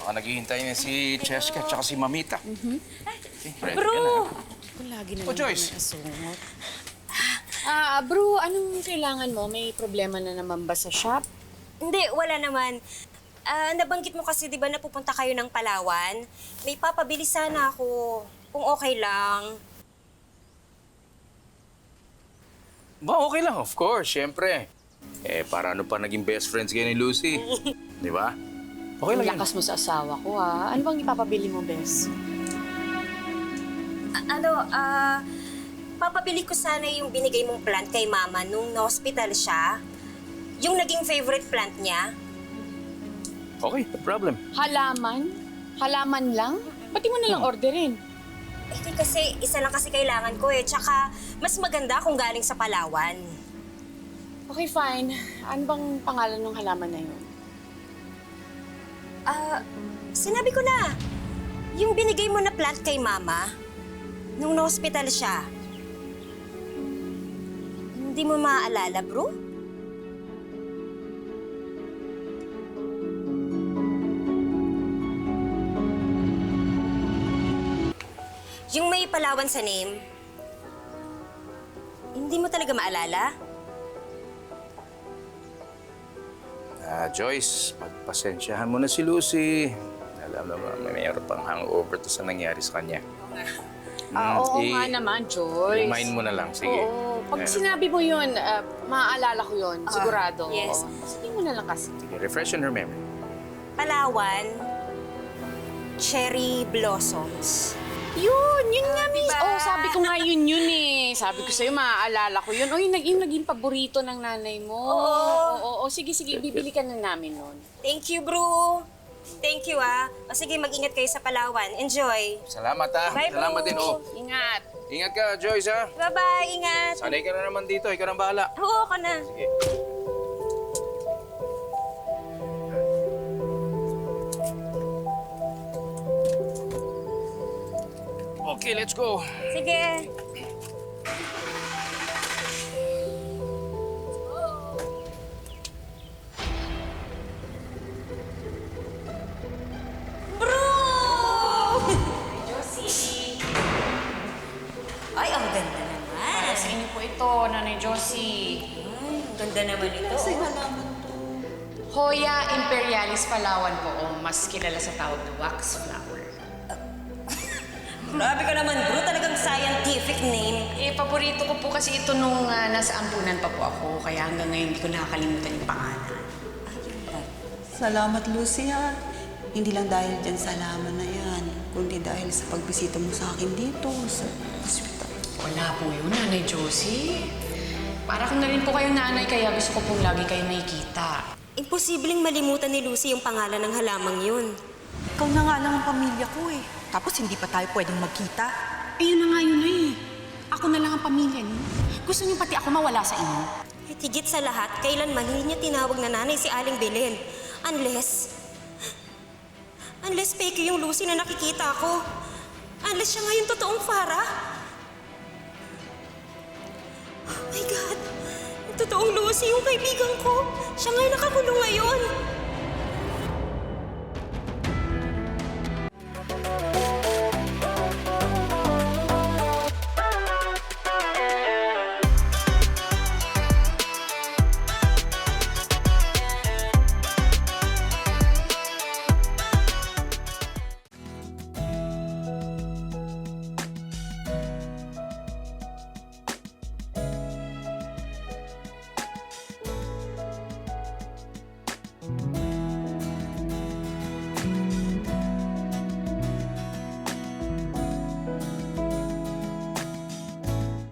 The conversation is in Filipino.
Baka naghihintay na si Cheska at si Mamita. Okay, Bro! Lagi O, naman Joyce. kami asungot. Bro, anong kailangan mo? May problema na naman ba sa shop? Hindi, wala naman. Nabanggit mo kasi, di ba, na pupunta kayo ng Palawan? May papabili sana ako, kung okay lang. Ba, okay lang, of course, syempre. Para ano pa naging best friends kayo ni Lucy? Di ba? Okay Ang lang yan. lakas mo sa asawa ko, ha? Ano bang ipapabili mo, Bes? Papabili ko sana yung binigay mong plant kay Mama nung na-hospital siya. Yung naging favorite plant niya. Okay, no problem. Halaman? Halaman lang? Pati mo nalang orderin. Kasi isa lang kasi kailangan ko eh. Tsaka mas maganda kung galing sa Palawan. Okay, fine. Ano bang pangalan ng halaman na yun? Sinabi ko na. Yung binigay mo na plant kay Mama nung na-hospital siya. Hindi mo maaalala, bro? Yung may Palawan sa name, hindi mo talaga maalala? Joyce, pagpasensyahan mo na si Lucy. Alam naman, may mayroon pang hangover to sa nangyari sa kanya. Oo nga naman, Joyce. Remind mo na lang, sige. Oo. Pag sinabi mo yun, maaalala ko yun, sigurado. yes. Oo. Sige mo na lang kasi. Sige, refresh on her memory. Palawan, cherry blossoms. Yun nga, miss. diba? Oh, sabi ko nga yun eh. Sabi ko sa'yo, maaalala ko yun. O, yung naging paborito ng nanay mo. Oo. Sige, bibili ka na namin nun. Thank you, bro. Thank you, ah. O sige, mag-ingat kayo sa Palawan. Enjoy. Salamat, ha. Bye, bro. Salamat din, oh. Ingat. Ingat ka, Joyce, ha. Bye-bye, ingat. Sanay ka na naman dito. Ikaw nang bahala. Oo, ako na. Sige. Okay, let's go. Sige. Bro! Josie. Ay, ang ganda naman. Para sa inyo po ito, Nanay Josie. Ang ganda naman ito. Hoya Imperialis Palawan po, o mas kilala sa tawag na wax flower. Grabe ka naman, bro. Talagang scientific name. Paborito ko po kasi ito nung nasa ampunan pa po ako, kaya hanggang ngayon hindi ko nakakalimutan yung pangalan. Salamat, Lucia. Hindi lang dahil dyan sa halaman na yan, kundi dahil sa pagbisita mo sa akin dito, sa hospital. Wala po yun, Nanay Josie. Para kung na rin po kayo nanay, kaya gusto ko pong lagi kayo makikita. Imposibleng malimutan ni Lucy yung pangalan ng halamang yun. Ikaw na nga lang ang pamilya ko eh. Tapos hindi pa tayo pwedeng magkita. Ayun na nga yun eh. Ako na lang ang pamilya niyo. Gusto niyo pati ako mawala sa inyo? At higit sa lahat, kailanman hindi niya tinawag na nanay si Aling Belen. Unless fake yung Lucy na nakikita ko. Unless siya nga yung totoong Farah. Oh my God! Yung totoong Lucy, yung kaibigan ko. Siya nga yung nakakulong ngayon.